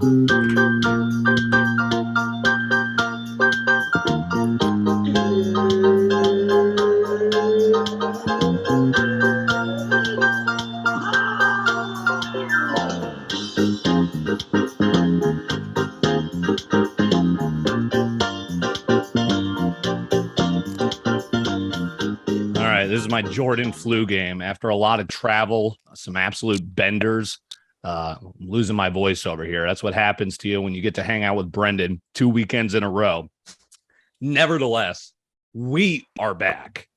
This is my Jordan flu game. After a lot of travel, some absolute benders, I'm losing my voice over here. That's what happens to you when you get to hang out with Brendan 2 weekends in a row. Nevertheless, we are back.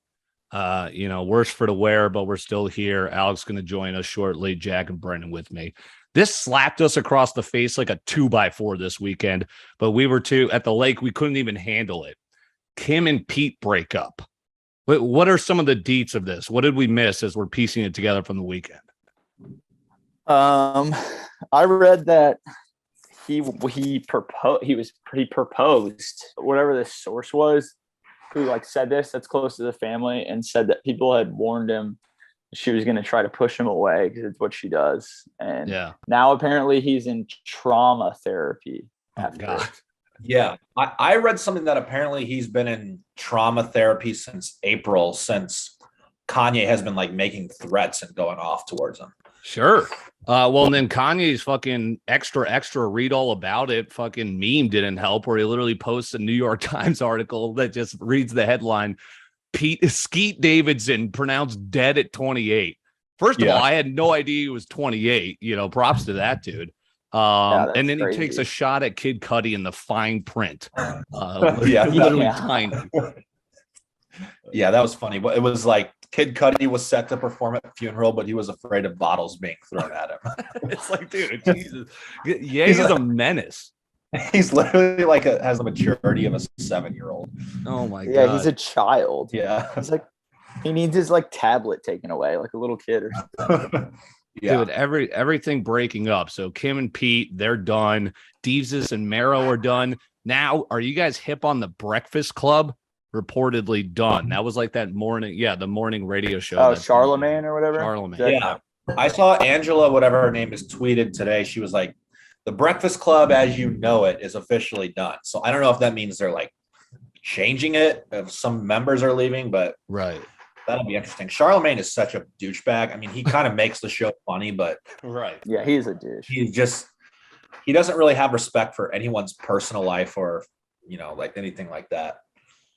Worse for the wear, but we're still here. Alex going to join us shortly. Jack and Brendan with me. This slapped us across the face like a 2x4 this weekend, but we were at the lake. We couldn't even handle it. Kim and Pete break up. What are some of the deets of this? What did we miss as we're piecing it together from the weekend? I read that he proposed, whatever the source was, who said this, that's close to the family, and said that people had warned him she was going to try to push him away because it's what she does. And now apparently he's in trauma therapy. God. Yeah, I read something that apparently he's been in trauma therapy since April, since Kanye has been making threats and going off towards him. Sure. And then Kanye's fucking extra read all about it fucking meme didn't help, where he literally posts a New York Times article that just reads the headline, Skeet Davidson pronounced dead at 28. First of all, I had no idea he was 28. Props to that dude. And then he takes a shot at Kid Cudi in the fine print. Literally tiny. Yeah, that was funny. It was Kid Cudi was set to perform at a funeral, but he was afraid of bottles being thrown at him. It's dude, Jesus. Yeah, he's a menace. He's literally has the maturity of a 7-year-old. Oh my God. Yeah, he's a child. Yeah. He's he needs his tablet taken away like a little kid or something. Yeah. Dude, everything breaking up. So Kim and Pete, they're done. Deezus and Mero are done. Now, are you guys hip on the Breakfast Club? Reportedly done. That was that morning, the morning radio show. Oh, Charlemagne or whatever. Charlemagne. Yeah. I saw Angela, whatever her name is, tweeted today. She was like, the Breakfast Club as you know it is officially done. So I don't know if that means they're changing it, if some members are leaving, but right. That'll be interesting. Charlemagne is such a douchebag. I mean, he kind of makes the show funny, but right. Yeah, he's a douche. He doesn't really have respect for anyone's personal life or, anything like that.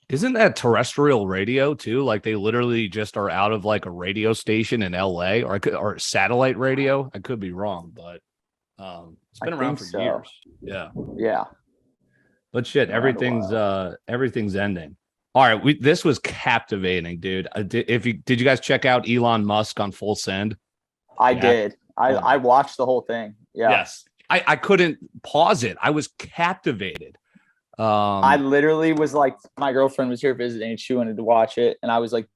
Isn't that terrestrial radio too? They literally just are out of a radio station in LA or satellite radio. I could be wrong, but it's been around for years. Yeah. Yeah. But shit, everything's ending. All right, this was captivating, dude. Did you guys check out Elon Musk on Full Send? I did. I watched the whole thing. Yeah. Yes. I couldn't pause it. I was captivated. I literally was my girlfriend was here visiting and she wanted to watch it. And I was I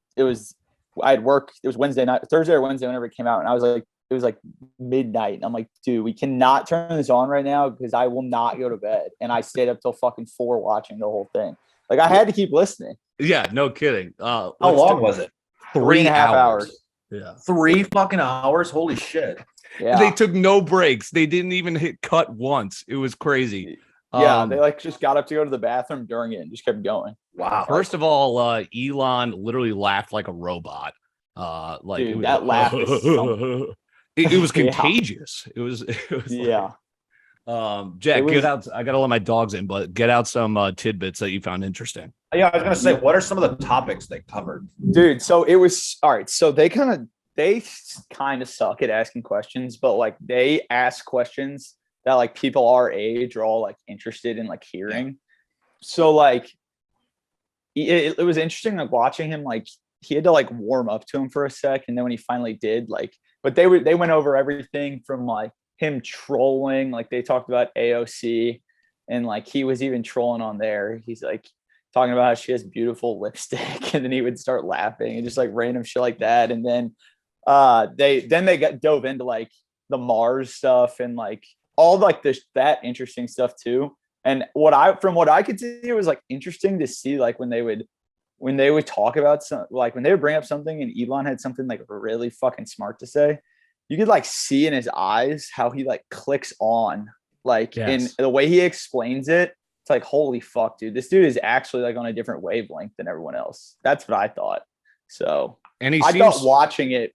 had work. It was Wednesday night, Thursday or Wednesday, whenever it came out. And I was it was midnight. And I'm dude, we cannot turn this on right now because I will not go to bed. And I stayed up till fucking 4 watching the whole thing. I had to keep listening. Yeah, no kidding. How long was it? 3.5 hours. Yeah. 3 fucking hours? Holy shit. Yeah. They took no breaks. They didn't even hit cut once. It was crazy. Yeah, they just got up to go to the bathroom during it and just kept going. Wow. First of all, Elon literally laughed like a robot. Dude, that laugh is it was contagious. It was yeah. Jack, get out. I gotta let my dogs in, but get out some tidbits that you found interesting. Yeah, I was gonna say, what are some of the topics they covered? Dude, so it was all right. So they kind of suck at asking questions, but they ask questions that people our age are all interested in hearing. Yeah. So it was interesting watching him. He had to warm up to him for a sec, and then when he finally did, but they went over everything from him trolling, they talked about AOC, and he was even trolling on there. He's talking about how she has beautiful lipstick, and then he would start laughing and just random shit like that. And then they dove into the Mars stuff and all that interesting stuff too. And from what I could see, it was interesting to see when they would talk about when they would bring up something and Elon had something really fucking smart to say, you could see in his eyes how he clicks on Like in the way he explains it, it's like, holy fuck, dude, this dude is actually like on a different wavelength than everyone else. That's what I thought. So, and I thought watching it,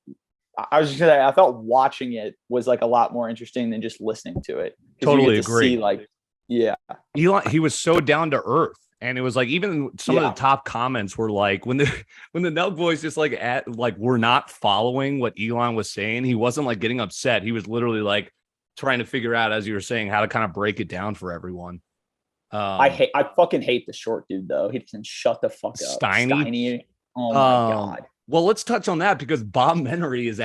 I was just gonna say, I thought watching it was like a lot more interesting than just listening to it. Totally agree. See, like, yeah, Elon, he was so down to earth. And it was like, even some of the top comments were like, when the Nelk boys just like we're not following what Elon was saying, he wasn't like getting upset. He was literally like trying to figure out, as you were saying, how to kind of break it down for everyone. I fucking hate the short dude though. He doesn't shut the fuck up. Steiny. Oh my god. Well, let's touch on that because Bob Menery is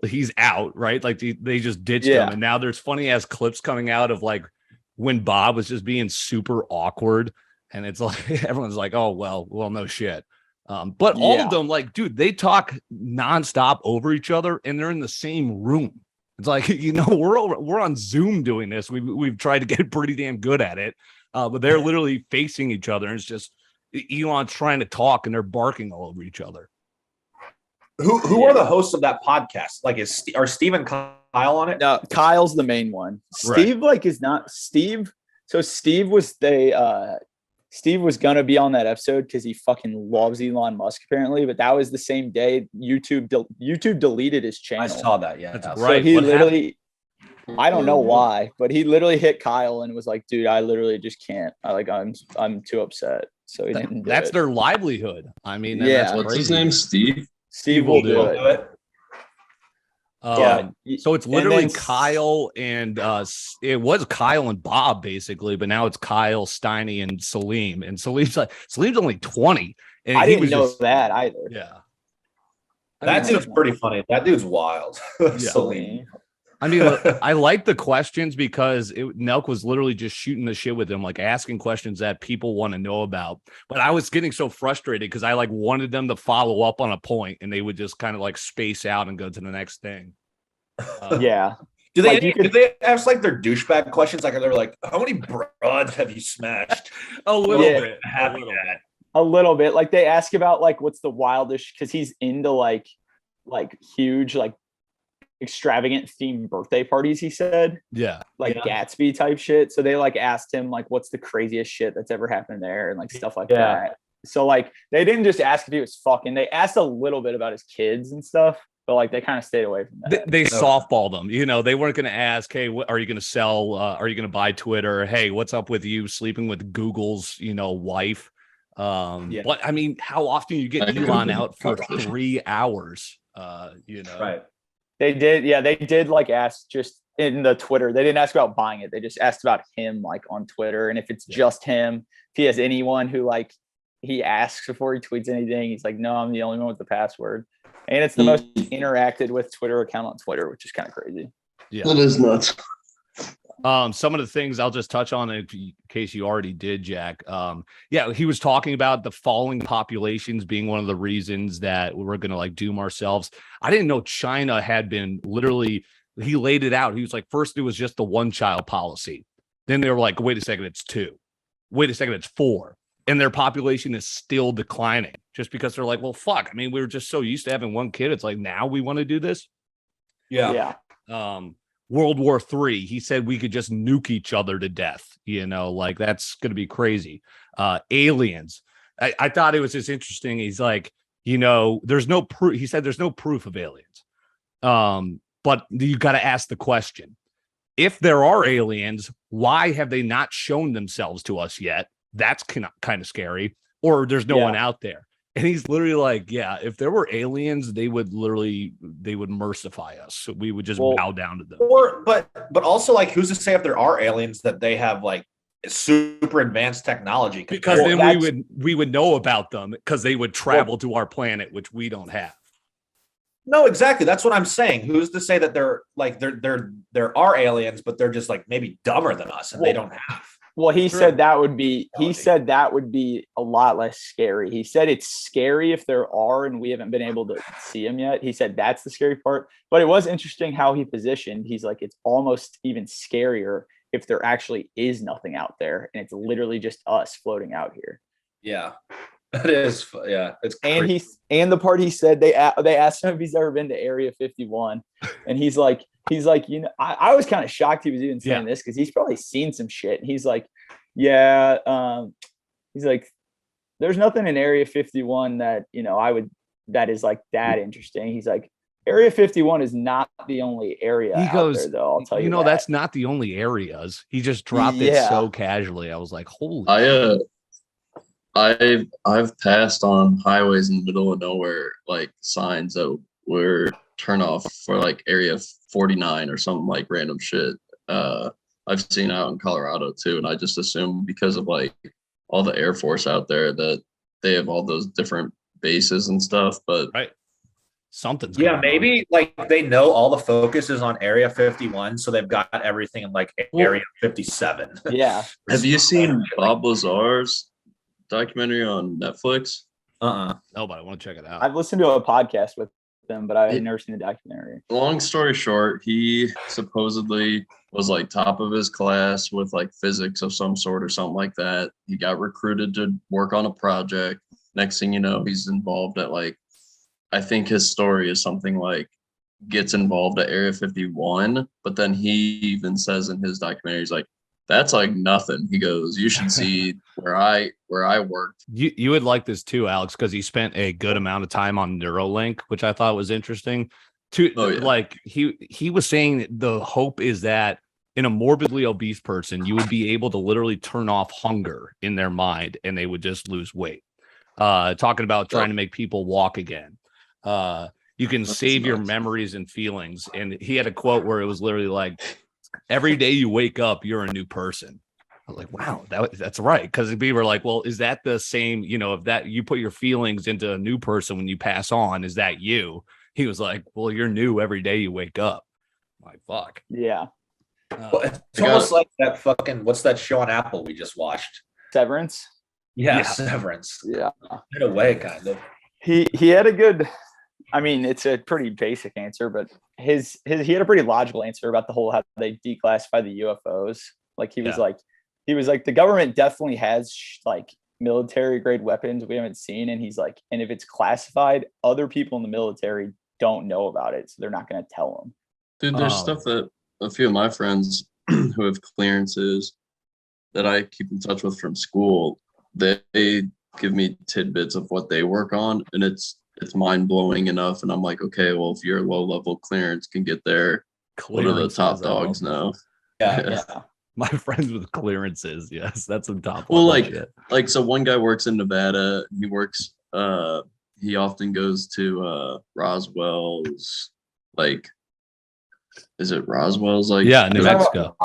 he's out, right? Like they just ditched him. And now there's funny ass clips coming out of like when Bob was just being super awkward. And it's like, everyone's like, oh, well, no shit. But all of them, like, dude, they talk nonstop over each other and they're in the same room. It's like, we're on Zoom doing this. We've tried to get pretty damn good at it. But they're literally facing each other. And it's just Elon's trying to talk and they're barking all over each other. Who are the hosts of that podcast? Like, are Steve and Kyle on it? No, Kyle's the main one. Steve, is not Steve. So Steve was Steve was gonna be on that episode because he fucking loves Elon Musk apparently, but that was the same day YouTube deleted his channel. I saw that. Yeah, that's right. So he literally, I don't know why, but he literally hit Kyle and was like, "Dude, I literally just can't. I'm too upset." So he didn't. That's their livelihood. I mean, yeah. What's his name? Steve will do it. So it's literally Kyle and it was Kyle and Bob basically, but now it's Kyle, Steiny, and Salim. And Salim's only 20. And I didn't know that either. Yeah. That dude's pretty funny. That dude's wild. Salim. I mean, I like the questions because Nelk was literally just shooting the shit with him, like asking questions that people want to know about. But I was getting so frustrated because I like wanted them to follow up on a point and they would just kind of like space out and go to the next thing. Yeah. Do they ask like their douchebag questions? Like they're like, how many broads have you smashed? A little bit. A little bit. Like they ask about like what's the wildest, because he's into like huge like extravagant themed birthday parties, he said. Gatsby type shit. So they like asked him like what's the craziest shit that's ever happened there and like stuff like that. So like they didn't just ask if he was fucking, they asked a little bit about his kids and stuff, but like they kind of stayed away from that. They softballed them. They weren't going to ask, hey, what are you going to sell? Are you going to buy Twitter? Hey, what's up with you sleeping with Google's wife? But I mean, how often you get Elon out for 3 hours? Right. They did like ask just in the Twitter. They didn't ask about buying it. They just asked about him like on Twitter. And if it's just him, if he has anyone who like he asks before he tweets anything, he's like, no, I'm the only one with the password. And it's the most interacted with Twitter account on Twitter, which is kind of crazy. Yeah, that is nuts. Some of the things I'll just touch on in case you already did, Jack. He was talking about the falling populations being one of the reasons that we're going to like doom ourselves. I didn't know China had been literally, he laid it out. He was like, first it was just the one child policy. Then they were like, wait a second, it's 2. Wait a second, it's 4. And their population is still declining just because they're like, well, fuck. I mean, we were just so used to having one kid. It's like, now we want to do this. Yeah. World War III, he said we could just nuke each other to death. Like that's going to be crazy. Aliens. I thought it was just interesting. He's like, there's no proof. He said there's no proof of aliens. But you got to ask the question. If there are aliens, why have they not shown themselves to us yet? That's kind of scary. Or there's no one out there. And he's literally like, yeah, if there were aliens, they would mercify us. So we would just bow down to them. But also like, who's to say if there are aliens that they have like super advanced technology? Because then we would know about them because they would travel to our planet, which we don't have. No, exactly. That's what I'm saying. Who's to say that there are aliens, but they're just like maybe dumber than us and they don't have. Well, he said that would be a lot less scary. He said it's scary if there are, and we haven't been able to see them yet. He said that's the scary part. But it was interesting how he positioned. He's like, it's almost even scarier if there actually is nothing out there, and it's literally just us floating out here. Yeah, it is. Yeah, it's crazy. And the part he said they asked him if he's ever been to Area 51, and he's like, he's like, I was kind of shocked he was even saying this because he's probably seen some shit. And he's like, he's like, there's nothing in Area 51 that, that is like that interesting. He's like, Area 51 is not the only area he goes, out there, though. I'll tell you, that. That's not the only areas. He just dropped it so casually. I was like, holy I've passed on highways in the middle of nowhere, like signs that were turn off for like Area 49 or something, like random shit. I've seen out in Colorado too, and I just assume because of like all the Air Force out there that they have all those different bases and stuff. But right. Something's maybe like they know all the focus is on Area 51, so they've got everything in like Area 57. Yeah. Have you seen Bob Lazar's documentary on Netflix? No, but I want to check it out. I've listened to a podcast with them, but I've never seen the documentary. Long story short, he supposedly was like top of his class with like physics of some sort or something like that. He got recruited to work on a project. Next thing you know, he's involved at like, I think his story is something like gets involved at Area 51, but then he even says in his documentary, he's like, that's like nothing. He goes, you should see where I worked. You would like this too, Alex, because he spent a good amount of time on Neuralink, which I thought was interesting. Like he was saying the hope is that in a morbidly obese person, you would be able to literally turn off hunger in their mind and they would just lose weight. Talking about trying to make people walk again. You can save your memories and feelings. And he had a quote where it was literally like, every day you wake up, you're a new person. I was like, wow, that's right. Because people were like, well, is that the same, if that you put your feelings into a new person when you pass on, is that you? He was like, well, you're new every day you wake up. I'm like, fuck. Yeah. It's almost like that fucking, what's that show on Apple we just watched? Severance? Yeah. Severance. Yeah. In a way, kind of. He had a good, I mean, it's a pretty basic answer, but he had a pretty logical answer about the whole how they declassify the UFOs. Like he was like the government definitely has like military grade weapons we haven't seen, and he's like, and if it's classified, other people in the military don't know about it, so they're not going to tell them. Dude, there's stuff that a few of my friends who have clearances that I keep in touch with from school, they give me tidbits of what they work on, and it's mind-blowing enough. And I'm like, okay, well, if your low-level clearance can get there, what are the top dogs now? Yeah. My friends with clearances, yes, that's some top. Well, shit. So one guy works in Nevada. He works. He often goes to Roswell's. Like, is it Roswell's? Like, New Mexico.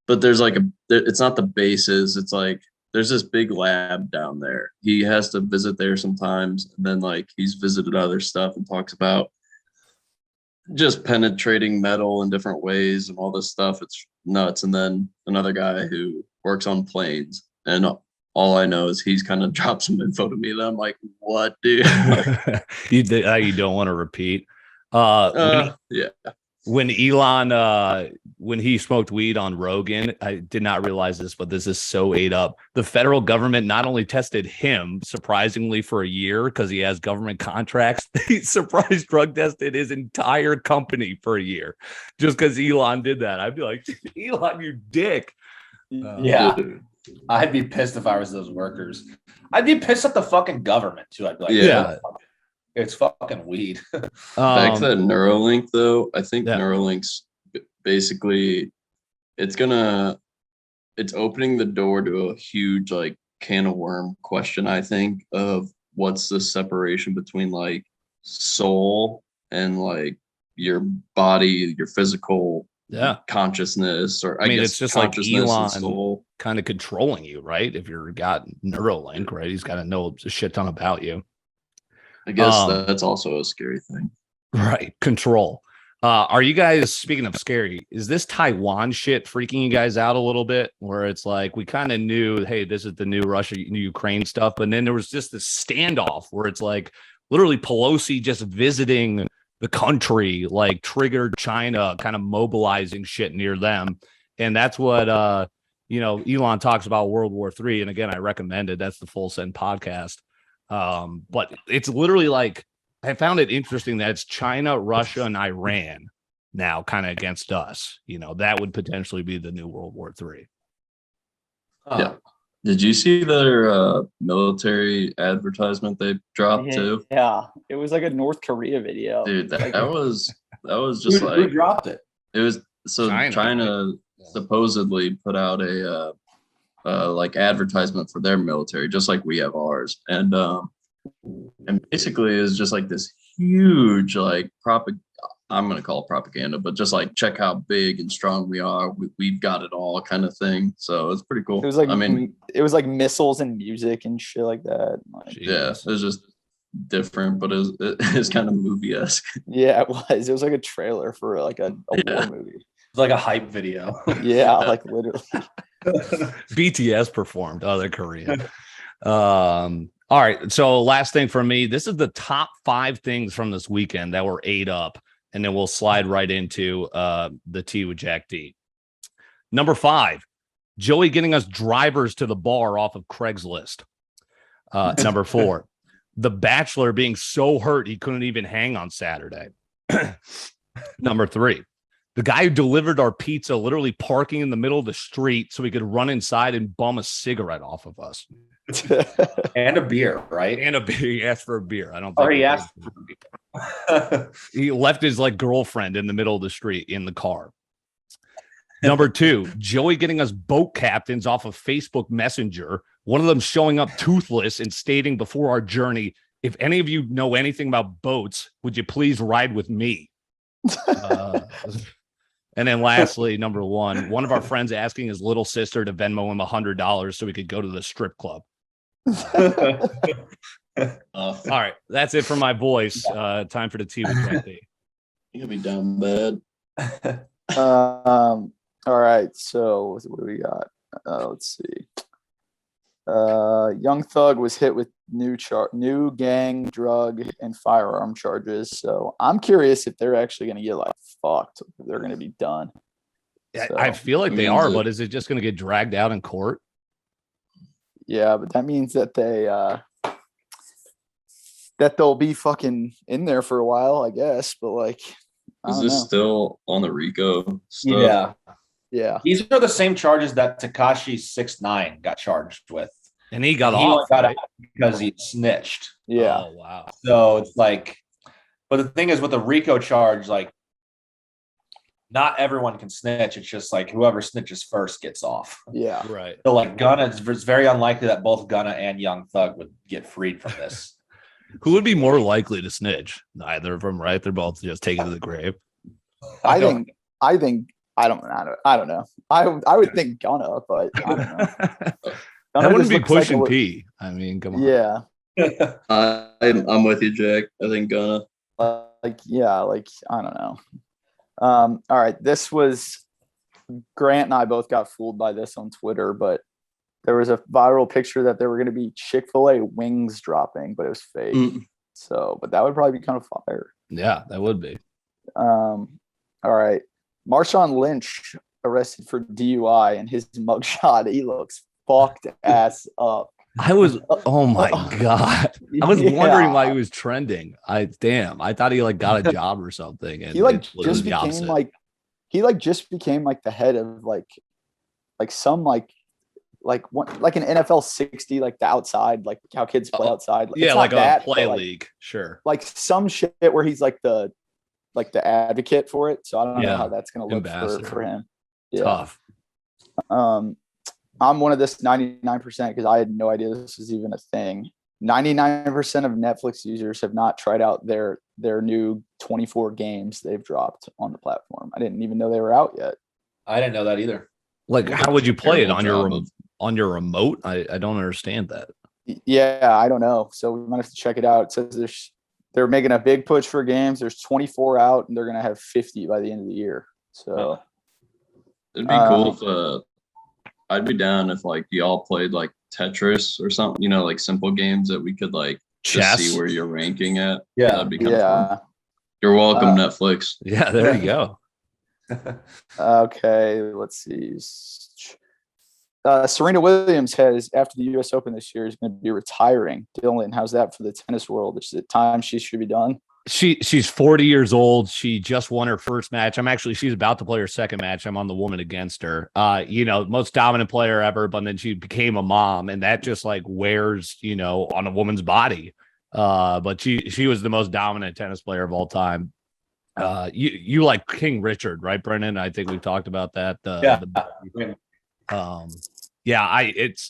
But there's like it's not the bases. It's like there's this big lab down there. He has to visit there sometimes, and then like he's visited other stuff and talks about just penetrating metal in different ways and all this stuff. It's nuts. And then another guy who works on planes, and all I know is he's kind of dropped some info to me that I'm like, what, dude? You don't want to repeat. Yeah. When Elon, when he smoked weed on Rogan, I did not realize this, but this is so ate up. The federal government not only tested him, surprisingly, for a year because he has government contracts, they surprise drug tested his entire company for a year just because Elon did that. I'd be like, Elon, you dick. Yeah. I'd be pissed if I was those workers. I'd be pissed at the fucking government, too. I'd be like, yeah. It's fucking weed. Back to that Neuralink, though, I think Neuralink's basically it's opening the door to a huge like can of worm question, I think, of what's the separation between like soul and like your body, your physical consciousness, or I guess it's just like Elon kind of controlling you, right? If you're got Neuralink, right? He's got to know a shit ton about you. I guess that's also a scary thing. Right. Control. Are you guys, speaking of scary, is this Taiwan shit freaking you guys out a little bit? Where it's like, we kind of knew, hey, this is the new Russia, new Ukraine stuff. But then there was just this standoff where it's like literally Pelosi just visiting the country, like triggered China kind of mobilizing shit near them. And that's what, Elon talks about World War III. And again, I recommend it. That's the Full Send podcast. But it's literally like, I found it interesting that it's China, Russia, and Iran now kind of against us. That would potentially be the new World War III. Yeah. Did you see their military advertisement they dropped too? Yeah, it was like a North Korea video. Dude, that was just Who dropped it? it was so China supposedly put out a like advertisement for their military, just like we have ours, and basically is just like this huge like I'm gonna call it propaganda, but just like check how big and strong we are. We've got it all kind of thing. So it's pretty cool. It was like it was like missiles and music and shit like that. Like, yeah, it was just different, but it's kind of movie-esque. Yeah, it was. It was like a trailer for like a war movie. It's like a hype video. Yeah, like literally. BTS performed. Oh, they're Korean. All right. So last thing for me, this is the top 5 things from this weekend that were ate up. And then we'll slide right into the tea with Jack D. Number 5, Joey getting us drivers to the bar off of Craigslist. Number 4, The Bachelor being so hurt he couldn't even hang on Saturday. Number 3, the guy who delivered our pizza literally parking in the middle of the street so he could run inside and bum a cigarette off of us. And a beer, right? And a beer. He asked for a beer. I don't think he asked. He left his like girlfriend in the middle of the street in the car. Number 2, Joey getting us boat captains off of Facebook Messenger. One of them showing up toothless and stating before our journey, "If any of you know anything about boats, would you please ride with me?" And then lastly, number 1, one of our friends asking his little sister to Venmo him $100 so he could go to the strip club. All right, that's it for my voice. Time for the tea with Jack D. You're gonna be down bad. All right, so what do we got? Let's see. Young Thug was hit with new gang, drug, and firearm charges. So I'm curious if they're actually going to get like fucked. If they're going to be done. So, I feel like they are, but is it just going to get dragged out in court? Yeah, but that means that they'll be fucking in there for a while, I guess. But like, is this still on the RICO stuff? Yeah. Yeah. These are the same charges that Tekashi 6ix9ine got charged with. And he got off, got out because he snitched. Yeah. Oh, wow. So it's like, but the thing is with the RICO charge, like not everyone can snitch. It's just like whoever snitches first gets off. Yeah. Right. So like Gunna, it's very unlikely that both Gunna and Young Thug would get freed from this. Who would be more likely to snitch? Neither of them, right? They're both just taken to the grave. I think I don't know. I would think Gunna, but I don't know. That wouldn't be pushing P. I mean, come on. Yeah. I'm with you, Jack. I think Gunna. I don't know. All right. This was Grant and I both got fooled by this on Twitter, but there was a viral picture that there were going to be Chick-fil-A wings dropping, but it was fake. So, but that would probably be kind of fire. Yeah, that would be. All right. Marshawn Lynch arrested for DUI, and his mugshot, he looks fucked ass up. Oh my God. I was wondering why he was trending. I thought he like got a job or something. And he just became like the head of like some like an NFL 60, like the outside, like how kids play outside. Yeah, like a play league. Sure. Like some shit where he's like the advocate for it. So I don't know how that's going to look for him. Yeah. Tough. I'm one of this 99% because I had no idea this was even a thing. 99% of Netflix users have not tried out their new 24 games they've dropped on the platform. I didn't even know they were out yet. I didn't know that either. Like, how would you play it on your remote? I don't understand that. Yeah, I don't know. So we might have to check it out. It says they're making a big push for games. There's 24 out, and they're gonna have 50 by the end of the year. So it'd be cool if I'd be down if like y'all played like Tetris or something, you know, like simple games that we could like just see where you're ranking at. Yeah, that'd be kind of fun. You're welcome, Netflix. Yeah, there you go. Okay, let's see. Serena Williams has, after the U.S. Open this year, is going to be retiring. Dylan, how's that for the tennis world? Is it time she should be done? She's 40 years old. She just won her first match. She's about to play her second match. I'm on the woman against her. Most dominant player ever, but then she became a mom, and that just like wears, on a woman's body. But she was the most dominant tennis player of all time. You like King Richard, right, Brennan? I think we've talked about that.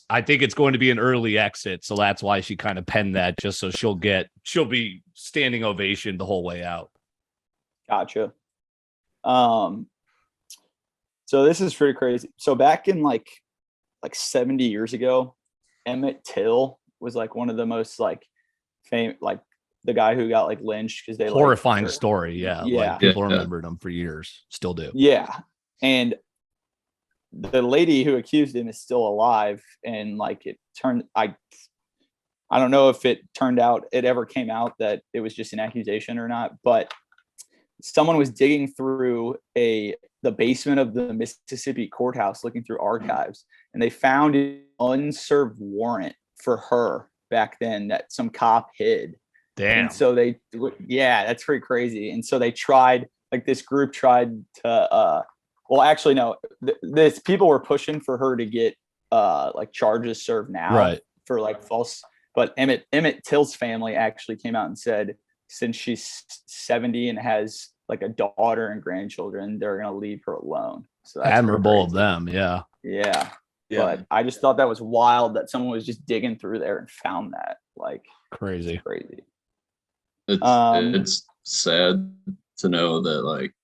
I think it's going to be an early exit, so that's why she kind of penned that, just so she'll be standing ovation the whole way out. Gotcha. So this is pretty crazy. So back in like 70 years ago, Emmett Till was like one of the most like famous, like the guy who got like lynched because they horrifying story. Yeah. Like people remembered him for years, still do. Yeah. And the lady who accused him is still alive. And like I don't know if it ever came out that it was just an accusation or not, but someone was digging through the basement of the Mississippi courthouse looking through archives, and they found an unserved warrant for her back then that some cop hid. Damn. And so that's pretty crazy. And so they tried, like this group tried to, this people were pushing for her to get like charges served now, right, for like false. But Emmett Till's family actually came out and said, since she's 70 and has like a daughter and grandchildren, they're gonna leave her alone. So that's admirable of them. Yeah. Yeah. But I just thought that was wild that someone was just digging through there and found that. Like crazy. It's sad to know that, like,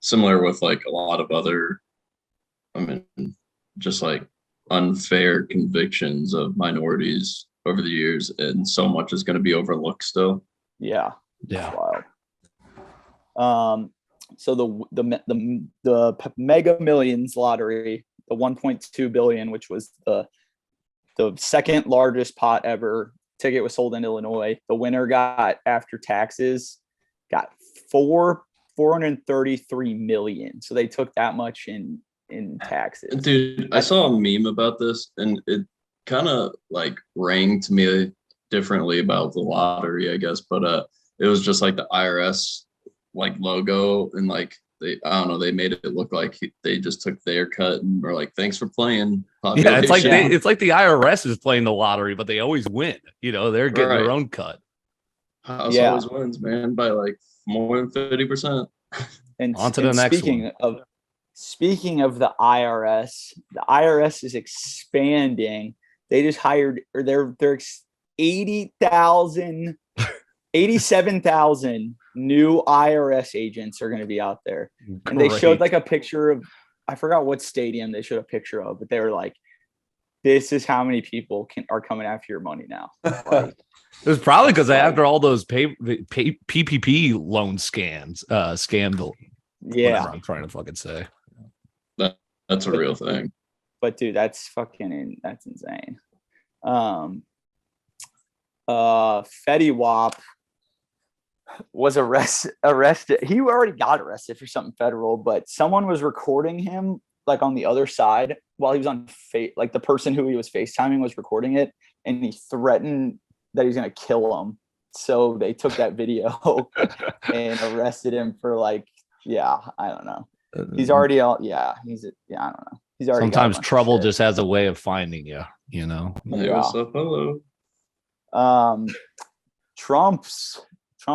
similar with like a lot of other, just like unfair convictions of minorities over the years, and so much is going to be overlooked still. Yeah. Wild. So the Mega Millions lottery, the 1.2 billion, which was the second largest pot ever. Ticket was sold in Illinois. The winner got, after taxes, got 433 million. So they took that much in taxes. Dude, I saw a meme about this, and it kind of like rang to me differently about the lottery, I guess. But it was just like the IRS like logo, and like they made it look like they just took their cut and were like, thanks for playing. Yeah, it's like the IRS is playing the lottery, but they always win. They're getting their own cut. House always wins, man, by like more than 30%. And on to the next one. Speaking of the IRS is expanding. They just hired, or they're 87,000 new IRS agents are going to be out there. And they showed like a picture of, I forgot what stadium they showed a picture of, but they were like, this is how many people are coming after your money now. Like, it was probably because after all those PPP loan scandal. Yeah. I'm trying to fucking say. That's a real thing. But dude, that's insane. Fetty Wap was arrested. He already got arrested for something federal, but someone was recording him like on the other side while he was on like the person who he was FaceTiming was recording it, and he threatened that he's gonna kill him. So they took that video and arrested him for like, I don't know. He's already I don't know. He's already. Sometimes trouble just has a way of finding you. Hey, what's up? Hello. Trump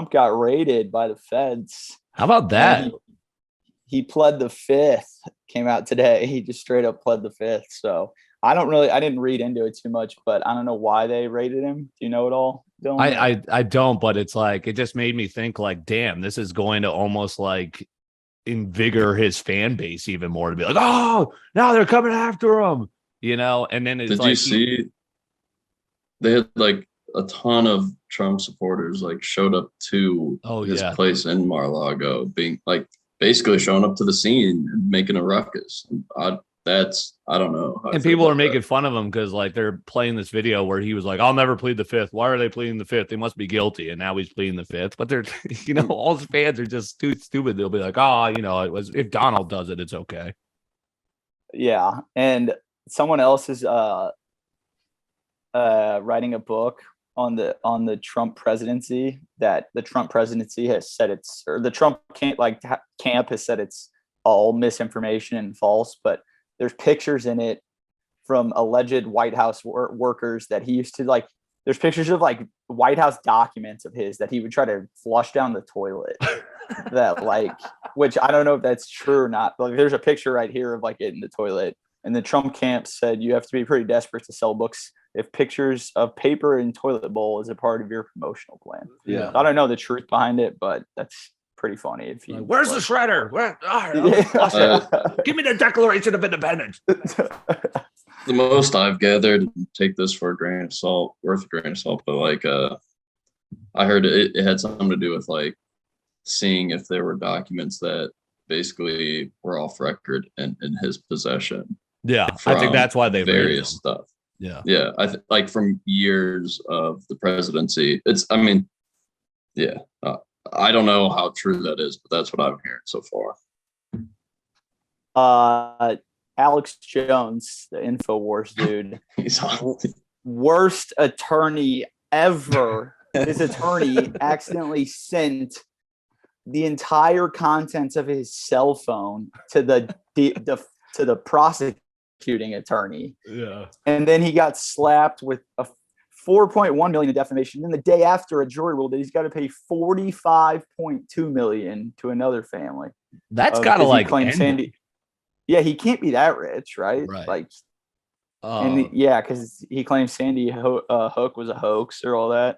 got raided by the feds. How about that? He pled the fifth. Came out today. He just straight up pled the fifth. So I didn't read into it too much, but I don't know why they raided him. Do you know it all, Dylan? I don't, but it's like, it just made me think like, damn, this is going to almost like invigor his fan base even more, to be like, oh, now they're coming after him, and then it's did you see they had like a ton of Trump supporters like showed up to his place in Mar-a-Lago, being like basically showing up to the scene and making a ruckus. I don't know. And people are making fun of him because like they're playing this video where he was like, I'll never plead the fifth. Why are they pleading the fifth? They must be guilty. And now he's pleading the fifth. But they're, all his fans are just too stupid. They'll be like, it was, if Donald does it, it's okay. Yeah. And someone else is writing a book on the Trump presidency that the Trump presidency has said or the Trump camp has said it's all misinformation and false, but there's pictures in it from alleged White House workers that he used to there's pictures of White House documents of his that he would try to flush down the toilet that which I don't know if that's true or not, but there's a picture right here of it in the toilet. And the Trump camp said you have to be pretty desperate to sell books if pictures of paper and toilet bowl is a part of your promotional plan. Yeah. I don't know the truth behind it, but that's pretty funny. If you Where's the shredder? Give me the Declaration of Independence. The most I've gathered, take this for a grain of salt, worth a grain of salt, but I heard it had something to do with seeing if there were documents that basically were off record and in his possession. Yeah, I think that's why they various stuff. Yeah. I from years of the presidency. I don't know how true that is, but that's what I'm hearing so far. Alex Jones, the InfoWars dude, he's worst attorney ever. His attorney accidentally sent the entire contents of his cell phone to the prosecuting attorney. Yeah. And then he got slapped with a 4.1 million in defamation. Then the day after, a jury ruled that he's got to pay 45.2 million to another family. That's gotta Sandy. Yeah, he can't be that rich, right? Right. Because he claims Sandy Hook was a hoax or all that.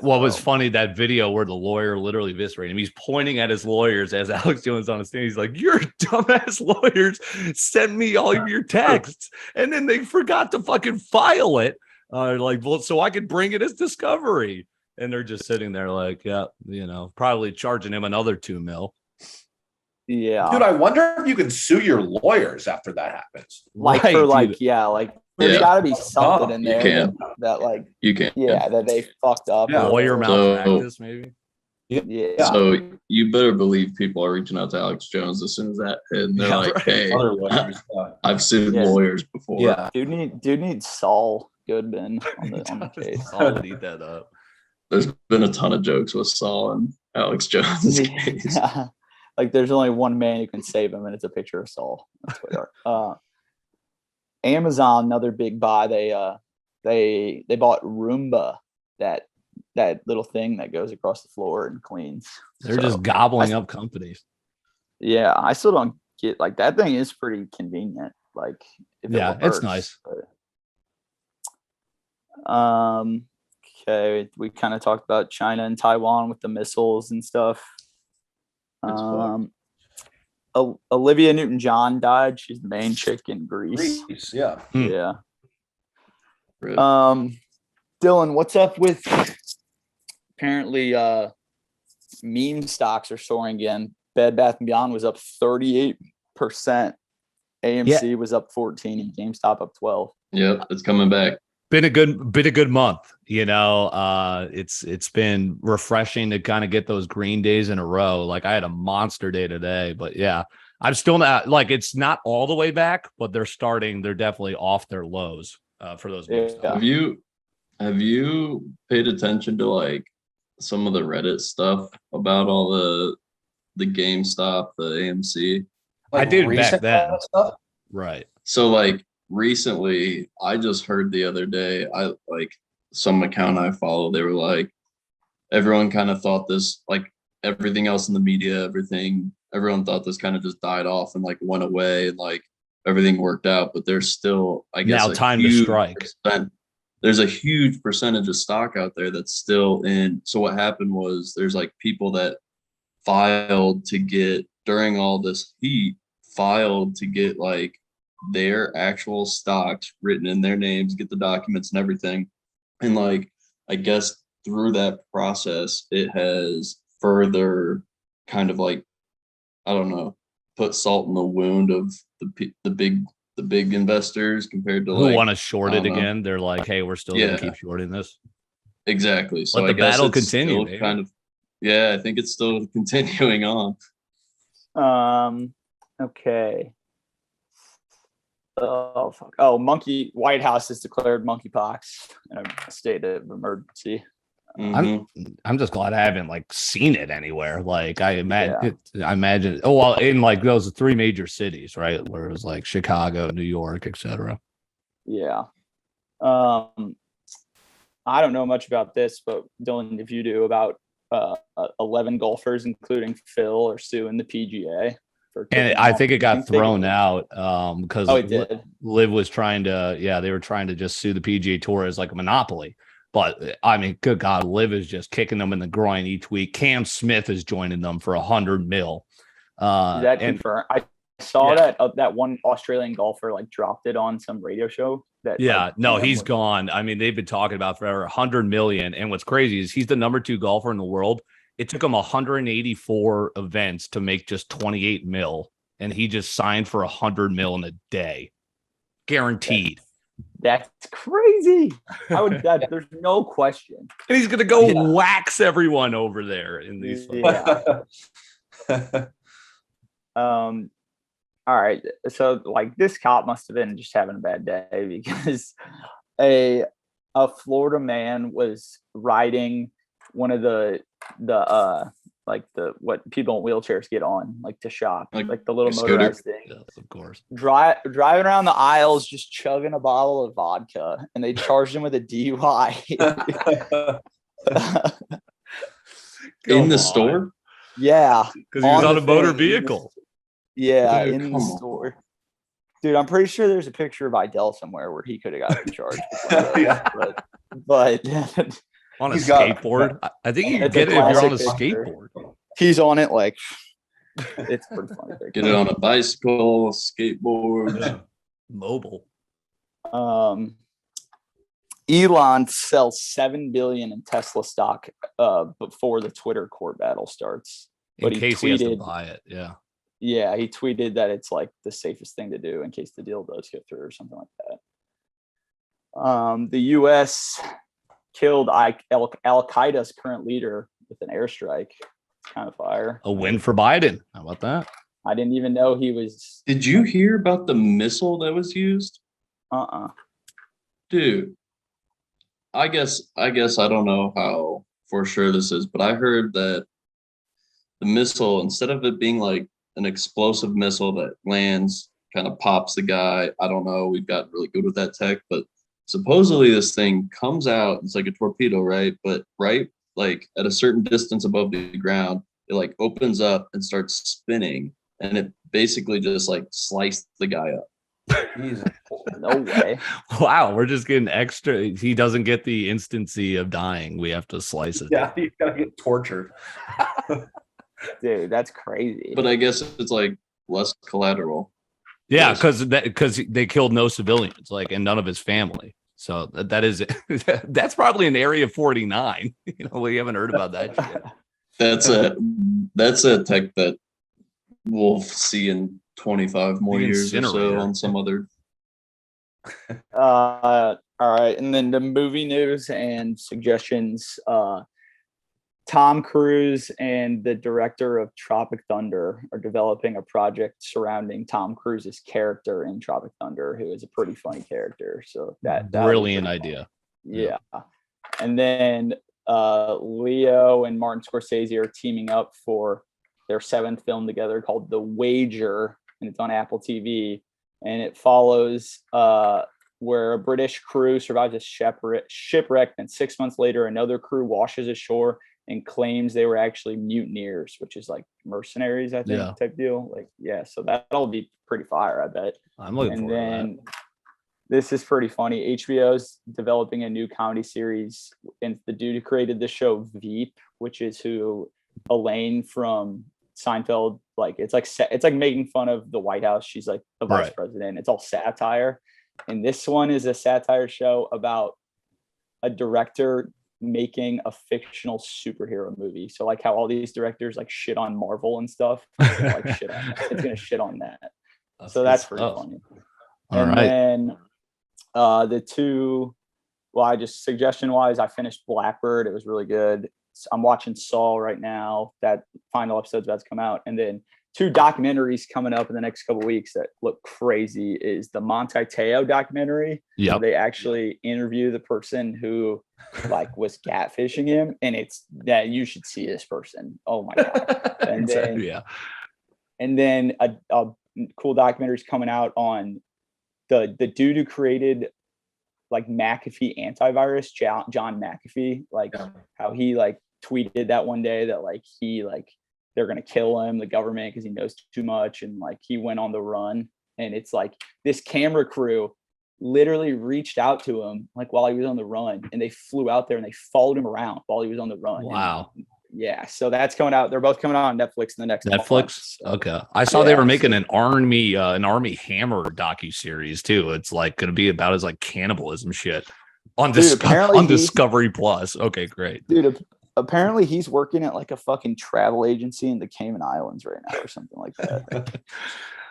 What was funny, that video where the lawyer literally eviscerated him. He's pointing at his lawyers as Alex Jones on the stand. He's like, "Your dumbass lawyers sent me all of your texts, and then they forgot to fucking file it, so I could bring it as discovery." And they're just sitting there probably charging him another $2 million. Yeah, dude, I wonder if you can sue your lawyers after that happens. There's got to be something in there can. that you can. Yeah, that they fucked up. Yeah. Lawyer malpractice, maybe. Yeah. So you better believe people are reaching out to Alex Jones as soon as that hit. And they're "Hey, Other lawyers, I've sued lawyers before." Yeah. Dude needs Saul Goodman on the case. I'll eat that up. There's been a ton of jokes with Saul and Alex Jones' case. Yeah. There's only one man who can save him, and it's a picture of Saul. That's what they are. Amazon, another big buy. They bought Roomba, that little thing that goes across the floor and cleans. They're just gobbling up companies. Yeah, I still don't get that thing is pretty convenient. It's nice. Okay, we kind of talked about China and Taiwan with the missiles and stuff. Olivia Newton-John died. She's the main chick in Greece. Yeah. Yeah. Really? Dylan, what's up with apparently meme stocks are soaring again? Bed Bath & Beyond was up 38%. AMC was up 14% and GameStop up 12%. Yep, it's coming back. Been a good month. It's been refreshing to kind of get those green days in a row. I had a monster day today, but yeah, I'm still not it's not all the way back, but they're definitely off their lows for those. Yeah. Have you paid attention to some of the Reddit stuff about all the GameStop, the AMC? I did back then. Stuff? Right. So recently, I just heard the other day, some account I follow, they were everyone kind of thought this, everything else in the media, everyone thought this kind of just died off and went away and everything worked out, but there's still, I guess, now time to strike. There's a huge percentage of stock out there that's still in. So what happened was there's people that filed to get, during all this heat, filed to get their actual stocks written in their names, get the documents and everything. And I guess through that process, it has further kind of I don't know, put salt in the wound of the big investors compared to who want to short it again. They're hey, we're still gonna keep shorting this. Exactly. So let the battle continue. I think it's still continuing on. Okay. Oh fuck! Oh, White House has declared monkeypox in a state of emergency. I'm just glad I haven't like seen it anywhere. Like I imagine. Oh well, in like those 3 major cities, right? Where it was like Chicago, New York, etc. Yeah. I don't know much about this, but Dylan, if you do, about 11 golfers, including Phil, are suing the PGA. And I think it got thrown out because it did. Liv was trying to, they were trying to just sue the PGA Tour as like a monopoly. But I mean, good God, Liv is just kicking them in the groin each week. Cam Smith is joining them for $100 million. Is that confirmed? I saw that one Australian golfer like dropped it on some radio show. He's gone. I mean, they've been talking about forever $100 million. And what's crazy is he's the number 2 golfer in the world. It took him 184 events to make just 28 mil, and he just signed for $100 million in a day, guaranteed. That's crazy. There's no question. And he's gonna go wax everyone over there in these. All right, so like this cop must have been just having a bad day because a Florida man was riding one of the what people in wheelchairs get on, like to shop, like the little motorized thing. Yes, of course. Driving around the aisles, just chugging a bottle of vodka, and they charged him with a DUI. In the store? Yeah, because he was on a motor vehicle. Yeah, in the store. Dude, I'm pretty sure there's a picture of Idell somewhere where he could have gotten charged. But on a skateboard. I think you can get it if you're on a skateboard. He's on it like it's pretty funny. Get it on a bicycle, skateboard, mobile. Elon sells $7 billion in Tesla stock before the Twitter court battle starts. But in case he has to buy it, Yeah, he tweeted that it's like the safest thing to do in case the deal does get through or something like that. The U.S. killed Al-Qaeda's current leader with an airstrike. It's kind of fire. A win for Biden. How about that? I didn't even know he was. Did you hear about the missile that was used? Dude, I guess I don't know how for sure this is, but I heard that the missile, instead of it being like an explosive missile that lands, kind of pops the guy, I don't know, we've got really good with that tech, but supposedly this thing comes out, it's like a torpedo, right? But like at a certain distance above the ground, it like opens up and starts spinning, and it basically just like sliced the guy up. No way. Wow, we're just getting extra. He doesn't get the instancy of dying. We have to slice it. Yeah, he's gotta get tortured. Dude, that's crazy. But I guess it's like less collateral. Yeah, because they killed no civilians, like, and none of his family. So that is that's probably an Area 49. We haven't heard about that shit. That's a tech that we'll see in 25 more years or so on some other. All right, and then the movie news and suggestions. Tom Cruise and the director of Tropic Thunder are developing a project surrounding Tom Cruise's character in Tropic Thunder, who is a pretty funny character. So that brilliant idea. Yeah. And then Leo and Martin Scorsese are teaming up for their 7th film together called The Wager, and it's on Apple TV. And it follows where a British crew survives a shipwreck, and 6 months later, another crew washes ashore and claims they were actually mutineers, which is like mercenaries, I think, type deal. Like, so that'll be pretty fire, I bet. I'm looking forward to that. This is pretty funny. HBO's developing a new comedy series, and the dude who created the show Veep, which is who Elaine from Seinfeld, like it's like making fun of the White House. She's like the vice president. It's all satire. And this one is a satire show about a director making a fictional superhero movie. So like how all these directors like shit on Marvel and stuff, like shit on that. It's gonna shit on that. That's pretty funny. Then the two, I just suggestion wise, I finished Blackbird. It was really good. I'm watching Saul right now. That final episode's about to come out. And then two documentaries coming up in the next couple of weeks that look crazy is the Monte Teo documentary. Yeah. They actually interview the person who like was catfishing him, and it's that you should see this person. Oh my God. And then, and then a cool documentary is coming out on the dude who created like McAfee antivirus, John McAfee, like how he like tweeted that one day that like he like they're gonna kill him, the government, because he knows too much, and like he went on the run. And it's like this camera crew literally reached out to him like while he was on the run, and they flew out there and they followed him around while he was on the run. Wow. And, yeah, so that's coming out. They're both coming out on Netflix in the next Netflix. months, so. Okay, I saw they were making an Army Hammer docu-series too. It's like going to be about his like cannibalism shit on Discovery Plus. Okay, great, dude. Apparently he's working at like a fucking travel agency in the Cayman Islands right now or something like that.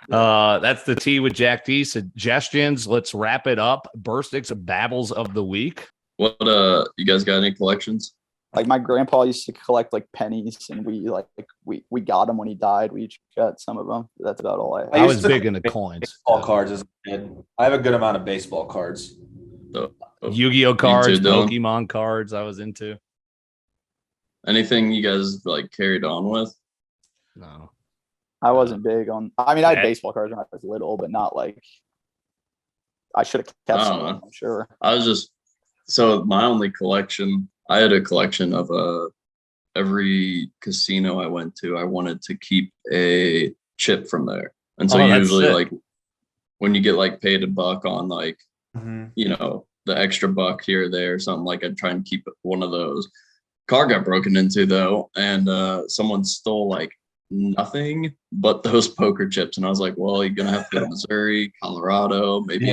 That's the tea with Jack D. Suggestions. Let's wrap it up. Burstick's Babbles of the Week. What you guys got any collections? Like my grandpa used to collect like pennies, and we got them when he died. We each got some of them. That's about all I have. I was big into coins. Baseball cards as a kid. I have a good amount of baseball cards. Yu-Gi-Oh cards, Pokemon cards I was into. Anything you guys like carried on with? No. I wasn't big on. I mean, I had baseball cards when I was little, but not like. I should have kept some of them, I'm sure. I was just so my only collection. I had a collection of every casino I went to. I wanted to keep a chip from there, and so usually like when you get like paid $1 on like you know the extra buck here or there or something, like I'd try and keep one of those. Car got broken into though, and someone stole like nothing but those poker chips, and I was like, well, you're gonna have to go to Missouri, Colorado, maybe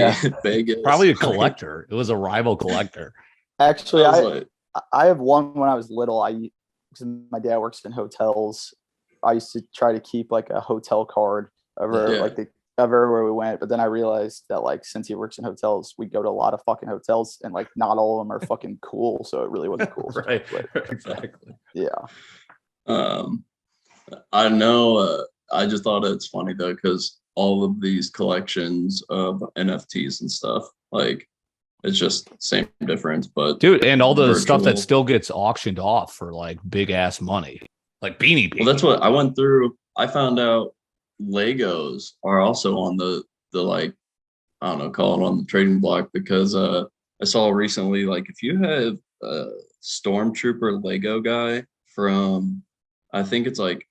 Vegas. Probably a collector. It was a rival collector. Actually, I have one when I was little. My dad works in hotels. I used to try to keep like a hotel card everywhere we went, but then I realized that like since he works in hotels, we go to a lot of fucking hotels, and like not all of them are fucking cool, so it really wasn't cool. Right. Exactly. Yeah. I know. I just thought it's funny though, because all of these collections of NFTs and stuff, like it's just same difference, but dude, and all the stuff that still gets auctioned off for like big ass money, like Beanie Babies. Well, that's what I went through. I found out Legos are also on the like, I don't know, call it on the trading block, because I saw recently, like if you have a Stormtrooper Lego guy from, I think it's like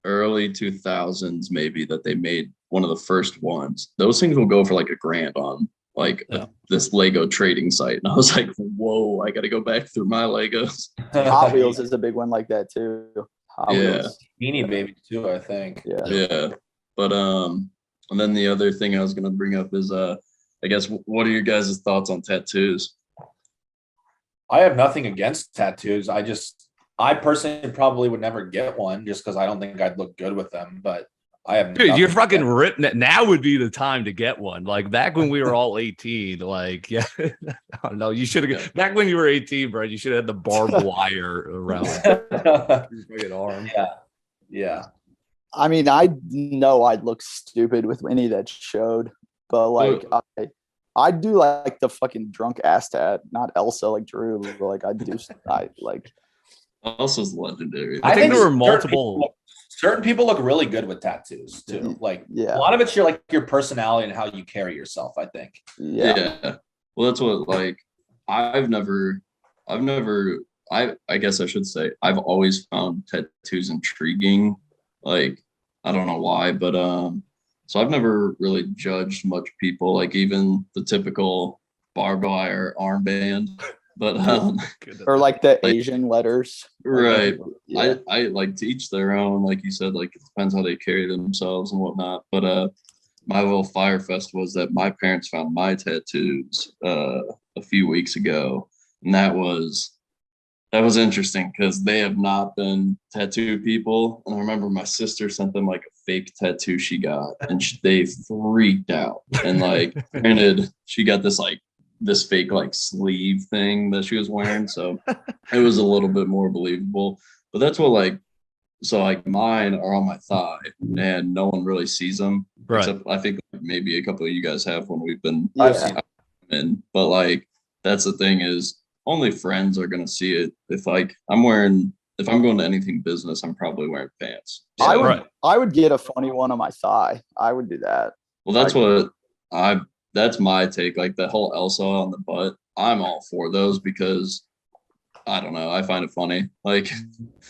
early 2000s maybe, that they made one of the first ones, those things will go for like $1,000 on like this Lego trading site. And I was like, whoa, I got to go back through my Legos. Hot Wheels is a big one like that too. Hot Wheels. Beanie Babies too, I think. Yeah. But and then the other thing I was going to bring up is I guess, what are your guys' thoughts on tattoos? I have nothing against tattoos. I personally probably would never get one just because I don't think I'd look good with them. But I have. Dude, you're fucking written. Now would be the time to get one. Like back when we were all 18. Like, yeah, I don't know. You should have. Back when you were 18, bro, you should have had the barbed wire around your fucking arm. Yeah. I mean, I know I'd look stupid with any that showed, but like I do like the fucking drunk ass tat, not Elsa like Drew, but like I like. Elsa's legendary. I think there were multiple. Certain people look really good with tattoos too. Like a lot of it's your personality and how you carry yourself, I think. Yeah. Well, that's what like I guess I should say I've always found tattoos intriguing. Like I don't know why, but so I've never really judged much people, like even the typical barbed wire armband. But or like the Asian letters, right? I like to each their own, like you said. Like it depends how they carry themselves and whatnot. But my little fire fest was that my parents found my tattoos a few weeks ago, and that was interesting because they have not been tattoo people. And I remember my sister sent them like a fake tattoo she got, and they freaked out. And like, granted, she got this fake like sleeve thing that she was wearing, so it was a little bit more believable. But that's what like So like mine are on my thigh, and no one really sees them. Right. Except I think maybe a couple of you guys have when we've been Yeah. in. But like that's the thing is only friends are gonna see it. If I'm going to anything business, I'm probably wearing pants. I So- would Right. I would get a funny one on my thigh. I would do that. Well, that's my take. Like the whole Elsa on the butt, I'm all for those because I don't know. I find it funny. Like,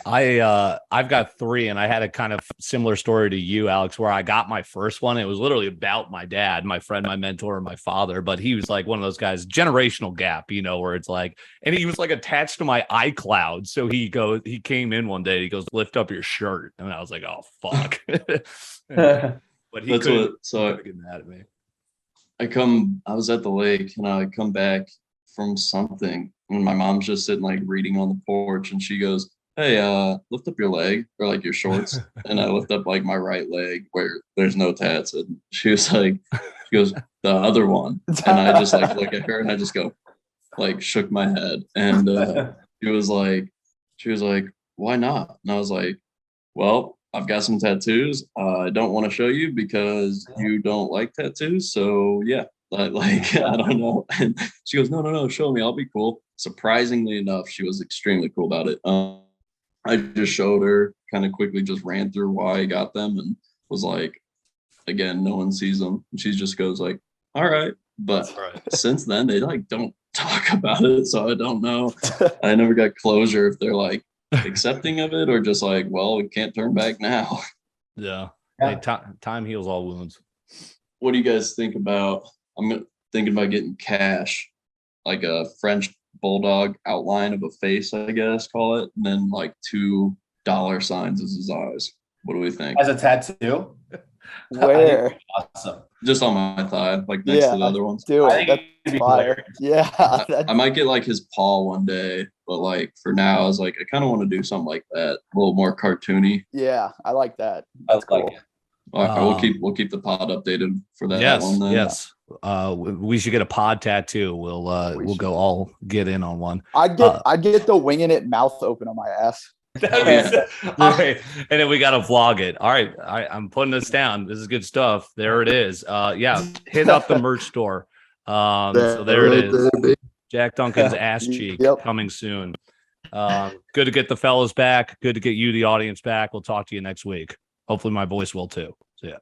I've got 3, and I had a kind of similar story to you, Alex, where I got my first one. It was literally about my dad, my friend, my mentor, and my father. But he was like one of those guys, generational gap, where it's like, and he was like attached to my iCloud. So he came in one day, he goes, lift up your shirt. And I was like, oh, fuck. But he couldn't get mad at me. I was at the lake and I come back from something and my mom's just sitting like reading on the porch and she goes, hey, lift up your leg or like your shorts. And I lift up like my right leg where there's no tats. And she goes, the other one. And I just like look at her and I just go, like shook my head. And she was like, why not? And I was like, well, I've got some tattoos. I don't want to show you because you don't like tattoos. So yeah, like I don't know. And she goes, no, show me. I'll be cool. Surprisingly enough, she was extremely cool about it. I just showed her, kind of quickly just ran through why I got them and was like, again, no one sees them. And she just goes like, all right. But since then, they like don't talk about it. So I don't know. I never got closure if they're like accepting of it or just like, well, we can't turn back now. Yeah. Hey, time heals all wounds. What do you guys think about? I'm thinking about getting cash, like a French bulldog outline of a face, I guess, call it, and then like $2 signs as his eyes. What do we think? As a tattoo? Where? Awesome. Just on my thigh, like next to the other ones. Do I it. think That's it'd be fire. Yeah. I might get like his paw one day, but like for now, I was like, I kind of want to do something like that, a little more cartoony. Yeah, I like that. I That's like cool. it. All right, we'll keep the pod updated for that Yes, one. Then. yes. We should get a pod tattoo. We'll go all get in on one. I'd get the Wingin It mouth open on my ass. All right, and then we got to vlog it. All right, I'm putting this down. This is good stuff. There it is. Yeah, hit up the merch store. So there it is. Jack Duncan's ass cheek coming soon. Good to get the fellas back. Good to get you, the audience, back. We'll talk to you next week. Hopefully, my voice will too. So yeah.